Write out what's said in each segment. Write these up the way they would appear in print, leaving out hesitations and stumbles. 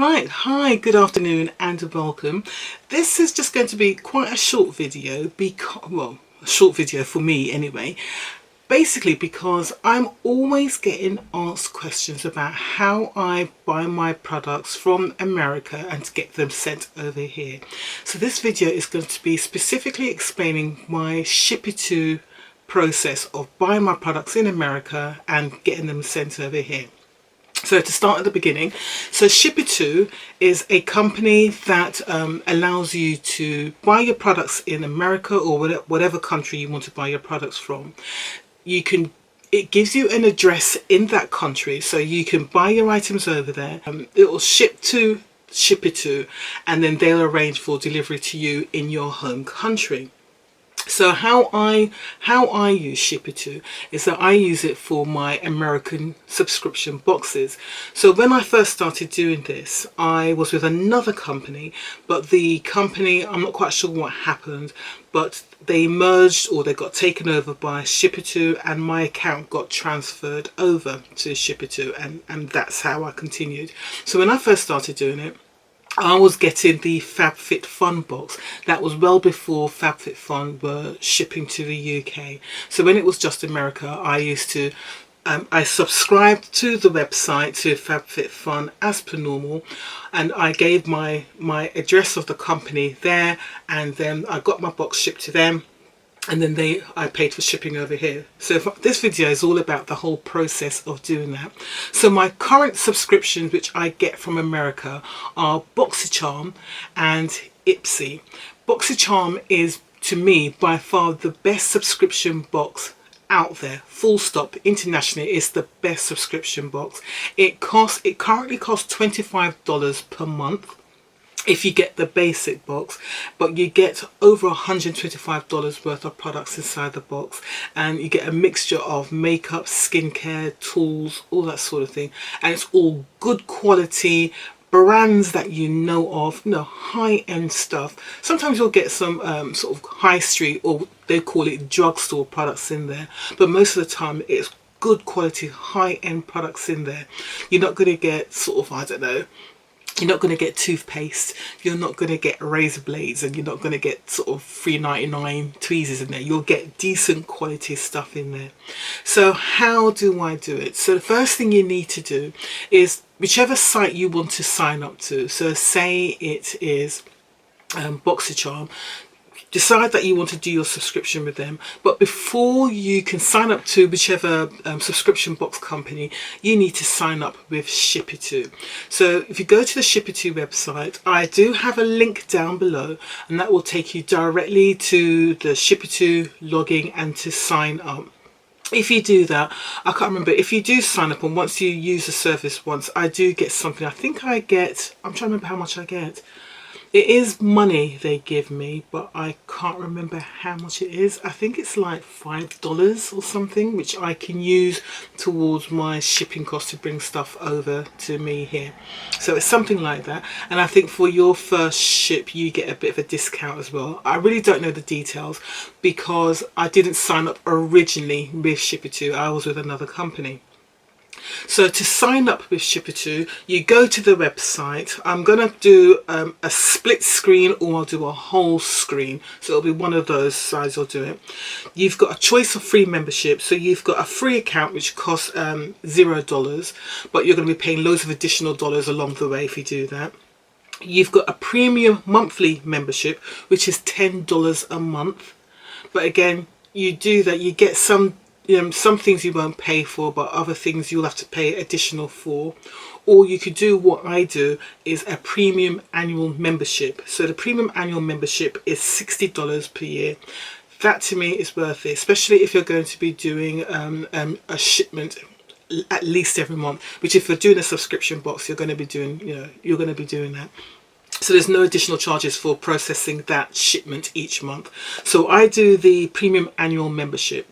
Right, hi, good afternoon and welcome. This is just going to be quite a short video because, well, a short video for me anyway. Basically because I'm always getting asked questions about how I buy my products from America and to get them sent over here. So this video is going to be specifically explaining my Shipito process of buying my products in America and getting them sent over here. So to start at the beginning, so Shipito is a company that allows you to buy your products in America or whatever country you want to buy your products from. It gives you an address in that country, so you can buy your items over there. It will ship to Shipito, and then they'll arrange for delivery to you in your home country. So how I use Shipito is that I use it for my American subscription boxes. So when I first started doing this, I was with another company, but the company, I'm not quite sure what happened, but they merged or they got taken over by Shipito, and my account got transferred over to Shipito, and that's how I continued. So when I first started doing it, I was getting the FABFITFUN box. That was well before FABFITFUN were shipping to the UK. So when it was just America, I used to, I subscribed to the website, to FABFITFUN as per normal, and I gave my address of the company there, and then I got my box shipped to them. And then I paid for shipping over here. So this video is all about the whole process of doing that. So my current subscriptions, which I get from America, are BoxyCharm and Ipsy. BoxyCharm is, to me, by far the best subscription box out there. Full stop. Internationally, it's the best subscription box. It currently costs $25 per month if you get the basic box, but you get over $125 worth of products inside the box, and you get a mixture of makeup, skincare, tools, all that sort of thing, and it's all good quality brands that you know of, high-end stuff. Sometimes you'll get some sort of high street, or they call it drugstore products in there, but most of the time it's good quality high-end products in there. You're not going to get sort of, I don't know, you're not going to get toothpaste, you're not going to get razor blades, and you're not going to get sort of $3.99 tweezers in there. You'll get decent quality stuff in there. So how do I do it? So the first thing you need to do is whichever site you want to sign up to. So say it is BoxyCharm. Decide that you want to do your subscription with them, but before you can sign up to whichever subscription box company, you need to sign up with Shipito. So if you go to the Shipito website, I do have a link down below, and that will take you directly to the Shipito login and to sign up. If you do that, I can't remember, if you do sign up and once you use the service once, I do get something. I think I get, I'm trying to remember how much I get. It is money they give me, but I can't remember how much it is. I think it's like $5 or something, which I can use towards my shipping cost to bring stuff over to me here. So it's something like that. And I think for your first ship, you get a bit of a discount as well. I really don't know the details because I didn't sign up originally with Shipito. I was with another company. So to sign up with Shipito, you go to the website. I'm going to do a split screen, or I'll do a whole screen. So it'll be one of those sides I'll do it. You've got a choice of free membership. So you've got a free account which costs $0, but you're going to be paying loads of additional dollars along the way if you do that. You've got a premium monthly membership, which is $10 a month. But again, you do that, you get some things you won't pay for, but other things you'll have to pay additional for. Or you could do what I do, is a premium annual membership. So the premium annual membership is $60 per year. That to me is worth it, especially if you're going to be doing a shipment at least every month, which if you're doing a subscription box, you're going to be doing, you're going to be doing that. So there's no additional charges for processing that shipment each month. So I do the premium annual membership.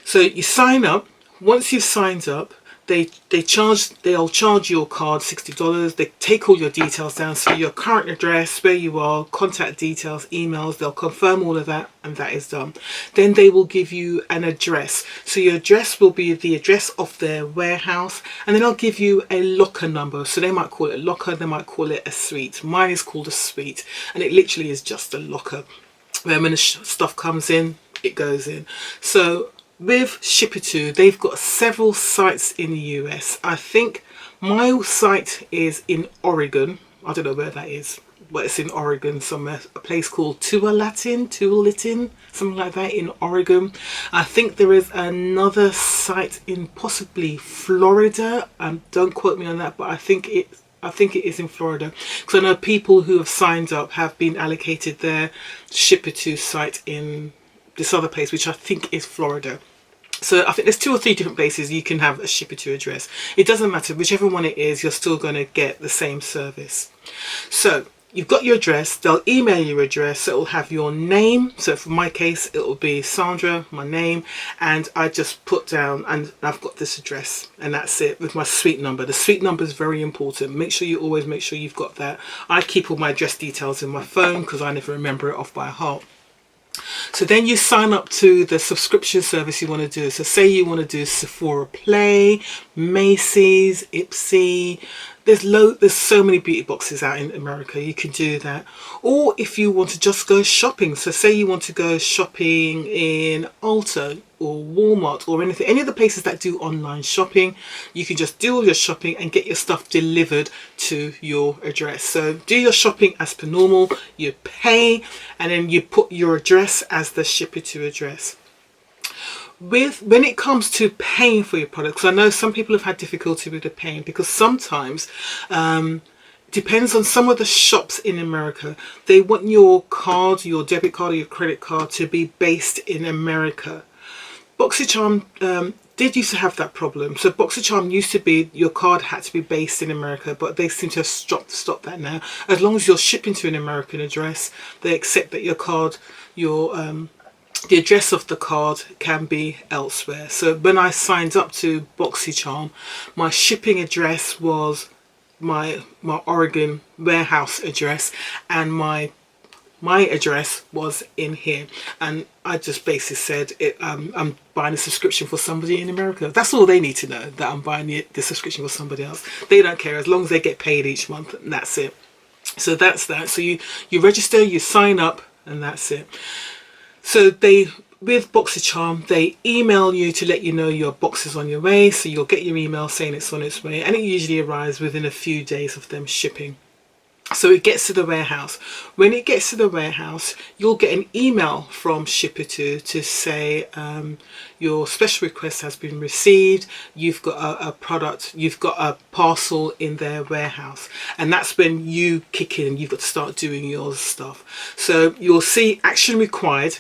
So you sign up. Once you've signed up, they'll charge your card $60. They take all your details down, so your current address, where you are, contact details, emails, they'll confirm all of that, and that is done. Then they will give you an address. So your address will be the address of their warehouse, and then they'll give you a locker number. So they might call it a locker, they might call it a suite. Mine is called a suite, and it literally is just a locker. When the stuff comes in, it goes in. So with Shipito, they've got several sites in the US. I think my site is in Oregon. I don't know where that is, but it's in Oregon somewhere. A place called Tualatin, something like that, in Oregon. I think there is another site in possibly Florida. Don't quote me on that, but I think it is in Florida, because I know people who have signed up have been allocated their Shipito site in this other place, which I think is Florida. So I think there's 2 or 3 different places you can have a Shipito address. It doesn't matter, whichever one it is, you're still going to get the same service. So you've got your address, they'll email your address, so it'll have your name. So for my case, it'll be Sandra, my name, and I just put down, and I've got this address, and that's it, with my suite number. The suite number is very important. Make sure you've got that. I keep all my address details in my phone because I never remember it off by heart. So then you sign up to the subscription service you want to do. So say you want to do Sephora Play, Macy's, Ipsy. There's so many beauty boxes out in America. You can do that. Or if you want to just go shopping. So say you want to go shopping in Ulta or Walmart or anything, any of the places that do online shopping, you can just do all your shopping and get your stuff delivered to your address. So do your shopping as per normal, you pay, and then you put your address as the Shipito address. When it comes to paying for your products, because I know some people have had difficulty with the paying, because sometimes depends on some of the shops in America, they want your card, your debit card or your credit card to be based in America. BoxyCharm did used to have that problem. So BoxyCharm used to be your card had to be based in America, but they seem to have stopped that now. As long as you're shipping to an American address, they accept that your card, the address of the card can be elsewhere. So when I signed up to BoxyCharm, my shipping address was my Oregon warehouse address, and my address was in here, and I just basically said I'm buying a subscription for somebody in America. That's all they need to know, that I'm buying the subscription for somebody else. They don't care, as long as they get paid each month, and that's it. So that's that. So you register, you sign up, and that's it. So with BoxyCharm, they email you to let you know your box is on your way. So you'll get your email saying it's on its way, and it usually arrives within a few days of them shipping. So it gets to the warehouse. When it gets to the warehouse, you'll get an email from Shipito to say your special request has been received. You've got a product, you've got a parcel in their warehouse, and that's when you kick in. You've got to start doing your stuff. So you'll see action required,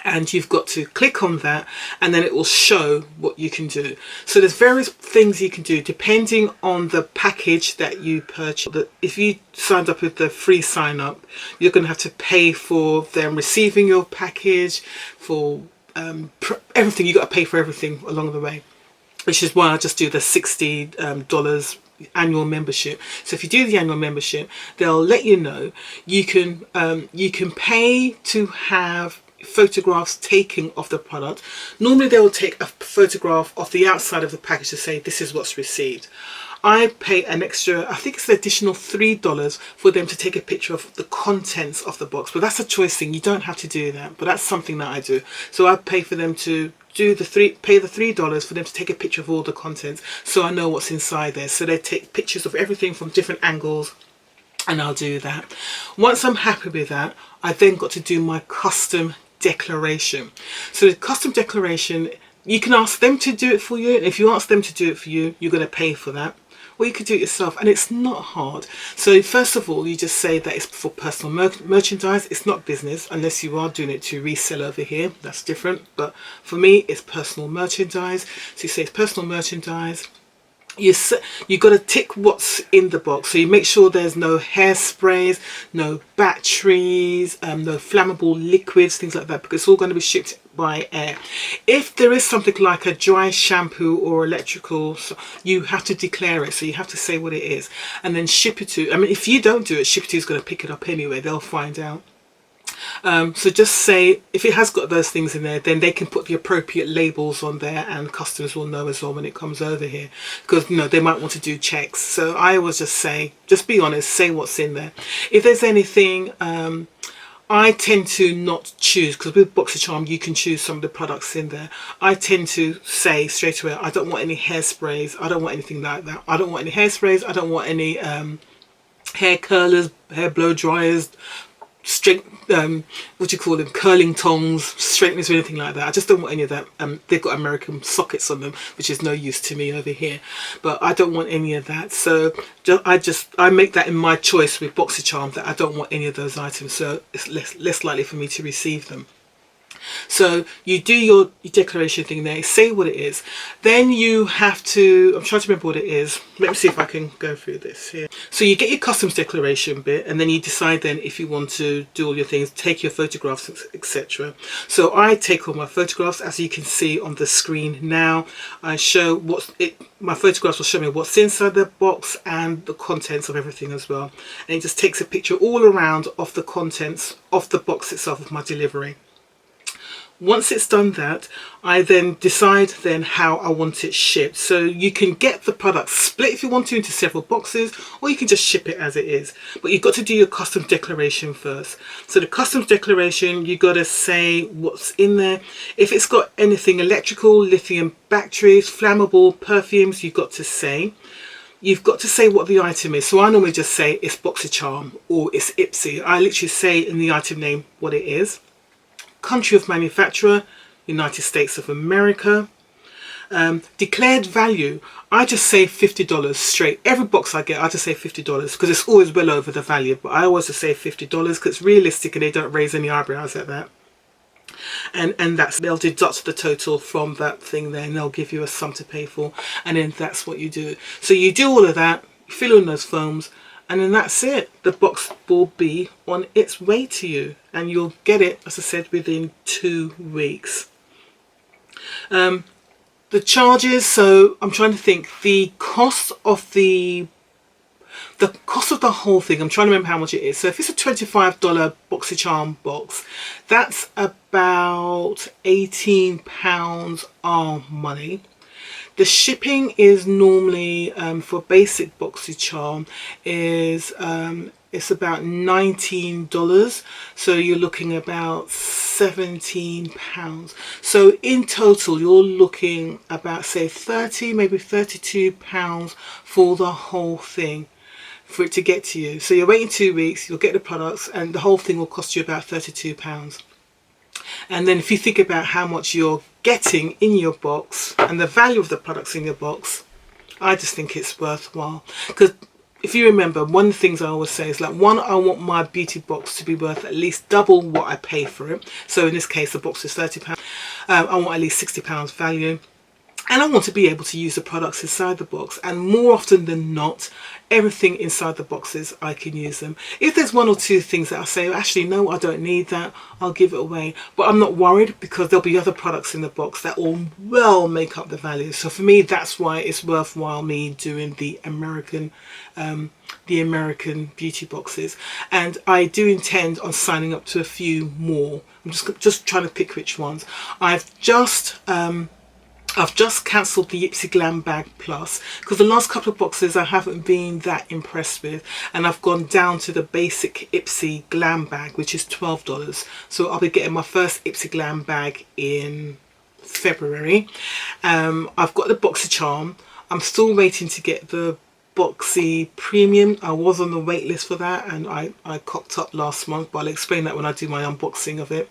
and you've got to click on that, and then it will show what you can do. So there's various things you can do depending on the package that you purchase. If you signed up with the free sign up, you're going to have to pay for them receiving your package, for everything. You've got to pay for everything along the way, which is why I just do the $60 annual membership. So if you do the annual membership, they'll let you know you can pay to have photographs taken of the product. Normally they will take a photograph of the outside of the package to say this is what's received. I pay an extra, I think it's an additional $3 for them to take a picture of the contents of the box, but that's a choice thing. You don't have to do that, but that's something that I do. So I pay for them to pay the $3 for them to take a picture of all the contents, so I know what's inside there. So they take pictures of everything from different angles, and I'll do that. Once I'm happy with that, I then got to do my custom declaration. So the custom declaration, you can ask them to do it for you, and if you ask them to do it for you, you're going to pay for that, or you could do it yourself, and it's not hard. So first of all, you just say that it's for personal merchandise. It's not business, unless you are doing it to resell over here, that's different, but for me it's personal merchandise. So you say it's personal merchandise, you got to tick what's in the box, so you make sure there's no hairsprays, no batteries, no flammable liquids, things like that, because it's all going to be shipped by air. If there is something like a dry shampoo or electrical, you have to declare it, so you have to say what it is, and then Shipito, I mean, if you don't do it, Shipito is going to pick it up anyway, they'll find out. So just say if it has got those things in there, then they can put the appropriate labels on there, and customers will know as well when it comes over here, because you know they might want to do checks. So I always just say, just be honest, say what's in there. If there's anything, I tend to not choose, because with BoxyCharm you can choose some of the products in there. I tend to say straight away, I don't want any hairsprays, I don't want anything like that. I don't want any hairsprays, I don't want any hair curlers, hair blow dryers, straight what do you call them, curling tongs, straighteners, or anything like that. I just don't want any of that. They've got American sockets on them, which is no use to me over here, but I don't want any of that. So I make that in my choice with BoxyCharm, that I don't want any of those items, so it's less likely for me to receive them. So you do your declaration thing there, say what it is. Then you have to, I'm trying to remember what it is. Let me see if I can go through this here. So you get your customs declaration bit, and then you decide then if you want to do all your things, take your photographs, etc. So I take all my photographs, as you can see on the screen now. I show my photographs will show me what's inside the box and the contents of everything as well. And it just takes a picture all around of the contents of the box itself of my delivery. Once it's done that, I then decide then how I want it shipped. So you can get the product split if you want to into several boxes, or you can just ship it as it is. But you've got to do your customs declaration first. So the customs declaration, you got to say what's in there. If it's got anything electrical, lithium batteries, flammable, perfumes, you've got to say. You've got to say what the item is. So I normally just say it's BoxyCharm or it's Ipsy. I literally say in the item name what it is. Country of manufacturer, United States of America. Declared value, I just say $50 straight. Every box I get, I just say $50, because it's always well over the value, but I always just say $50 because it's realistic and they don't raise any eyebrows at that. And that's, they'll deduct the total from that thing there, and they'll give you a sum to pay for, and then that's what you do. So you do all of that, fill in those forms, and then that's it. The box will be on its way to you, and you'll get it, as I said, within 2 weeks. The charges, so I'm trying to think, the cost of the whole thing, I'm trying to remember how much it is. So if it's a $25 BoxyCharm box, that's about £18 our money. The shipping is normally for basic BoxyCharm is it's about $19, so you're looking about £17. So in total you're looking about, say, 30, maybe £32 for the whole thing, for it to get to you. So you're waiting 2 weeks, you'll get the products, and the whole thing will cost you about £32. And then if you think about how much you're getting in your box and the value of the products in your box, I just think it's worthwhile. Because if you remember, one of the things I always say is, like, one, I want my beauty box to be worth at least double what I pay for it. So in this case, the box is £30. I want at least £60 value. And I want to be able to use the products inside the box, and more often than not, everything inside the boxes I can use them. If there's one or two things that I say, actually no, I don't need that, I'll give it away, but I'm not worried, because there'll be other products in the box that will well make up the value. So for me, that's why it's worthwhile me doing the American beauty boxes, and I do intend on signing up to a few more. I'm just trying to pick which ones. I've just cancelled the Ipsy Glam Bag Plus, because the last couple of boxes I haven't been that impressed with, and I've gone down to the basic Ipsy Glam Bag, which is $12. So I'll be getting my first Ipsy Glam Bag in February. I've got the BoxyCharm. I'm still waiting to get the Boxy Premium. I was on the wait list for that, and I cocked up last month, but I'll explain that when I do my unboxing of it.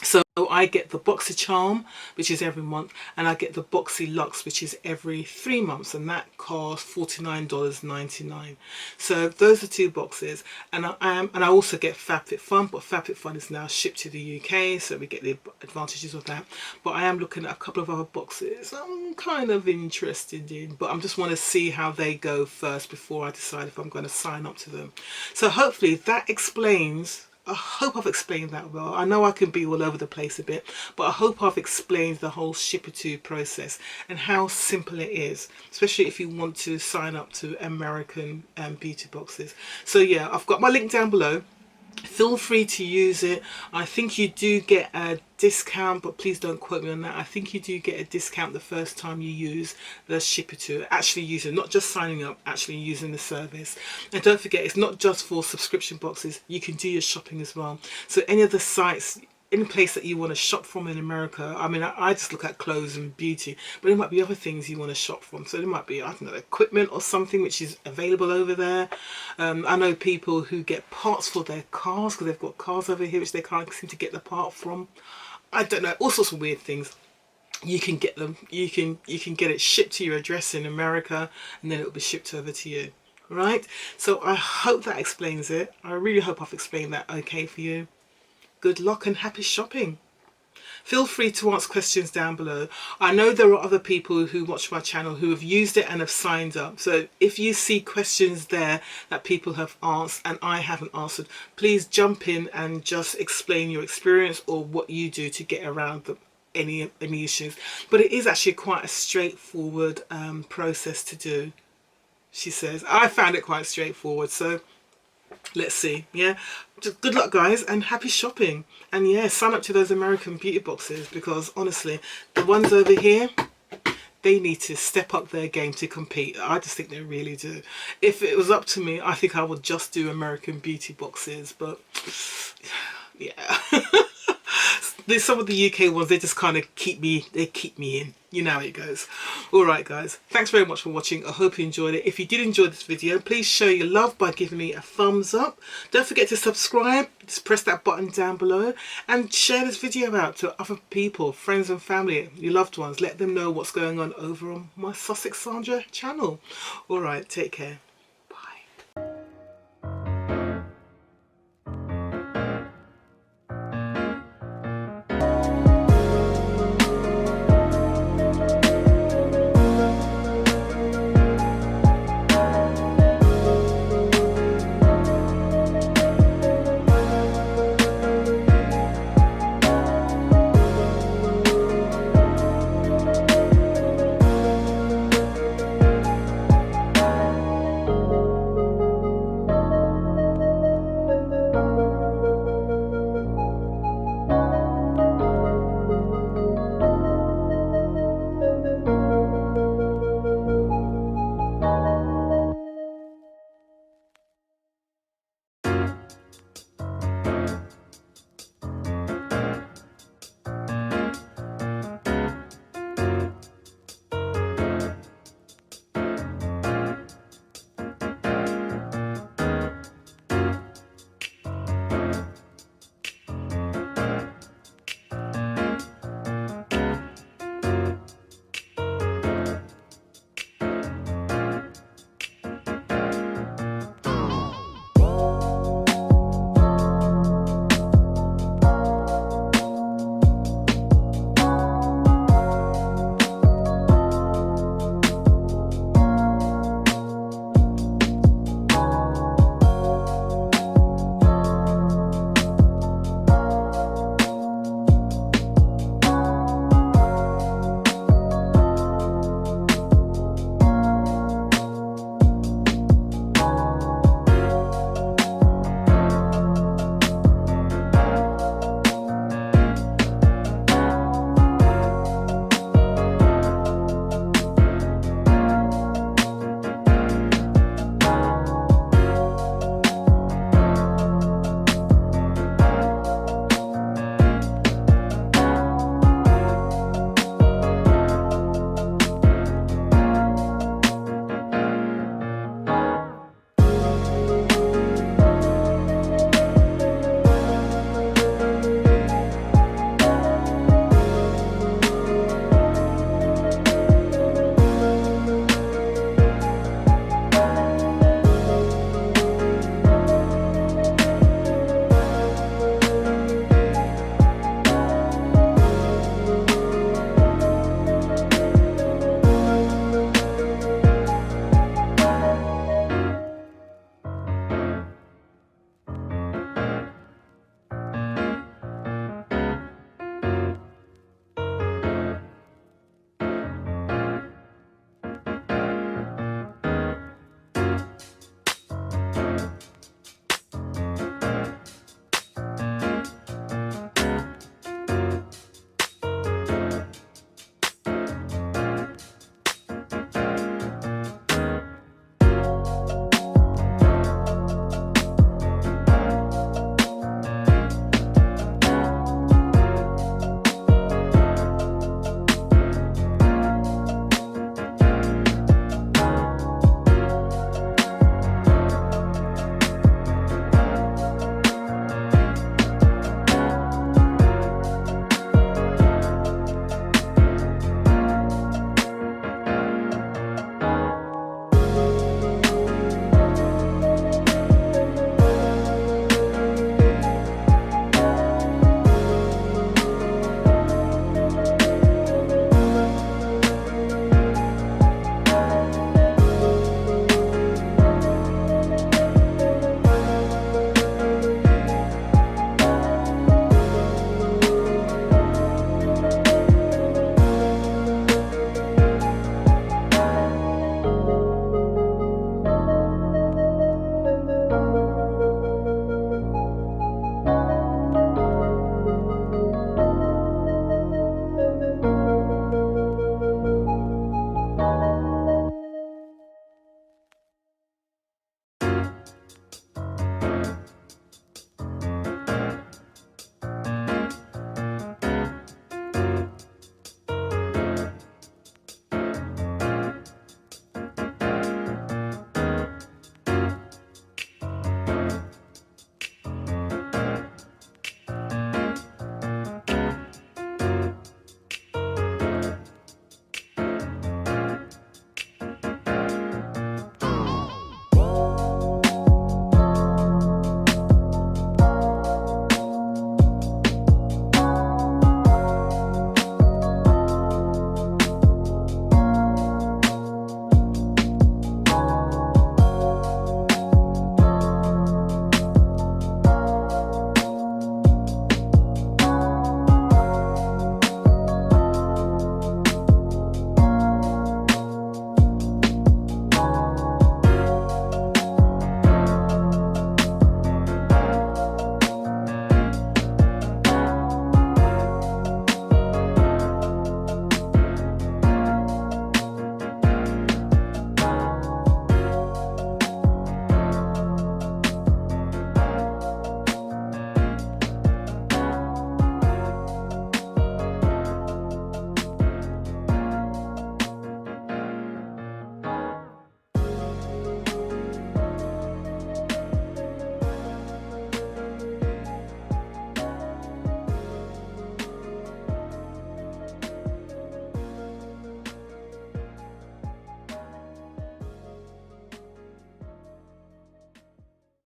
So I get the Boxy Charm, which is every month, and I get the Boxy Luxe, which is every 3 months, and that costs $49.99. So those are 2 boxes, and I also get FABFITFUN, but FABFITFUN is now shipped to the UK, so we get the advantages of that. But I am looking at a couple of other boxes I'm kind of interested in, but I just want to see how they go first before I decide if I'm going to sign up to them. So hopefully that explains. I hope I've explained that well. I know I can be all over the place a bit, but I hope I've explained the whole Shipito process and how simple it is, especially if you want to sign up to American beauty boxes. So yeah, I've got my link down below. Feel free to use it. I think you do get a discount, but please don't quote me on that. I think you do get a discount the first time you use the Shipito, actually using, not just signing up, actually using the service. And don't forget, it's not just for subscription boxes. You can do your shopping as well. So any of the sites, any place that you want to shop from in America, I mean, I just look at clothes and beauty, but there might be other things you want to shop from. So there might be, I don't know, equipment or something which is available over there. I know people who get parts for their cars because they've got cars over here which they can't seem to get the part from. I don't know, all sorts of weird things. You can get them. You can get it shipped to your address in America, and then it will be shipped over to you. Right? So I hope that explains it. I really hope I've explained that okay for you. Good luck and happy shopping. Feel free to ask questions down below. I know there are other people who watch my channel who have used it and have signed up. So if you see questions there that people have asked and I haven't answered, please jump in and just explain your experience or what you do to get around any issues. But it is actually quite a straightforward process to do, she says. I found it quite straightforward. So let's see. Yeah, just good luck guys and happy shopping. And yeah, sign up to those American beauty boxes, because honestly the ones over here, they need to step up their game to compete. I just think they really do. If it was up to me, I think I would just do American beauty boxes, but yeah. There's some of the UK ones, they just kind of keep me in. You know how it goes. Alright guys, thanks very much for watching. I hope you enjoyed it. If you did enjoy this video, please show your love by giving me a thumbs up. Don't forget to subscribe. Just press that button down below and share this video out to other people, friends and family, your loved ones. Let them know what's going on over on my Sussex Sandra channel. Alright, take care.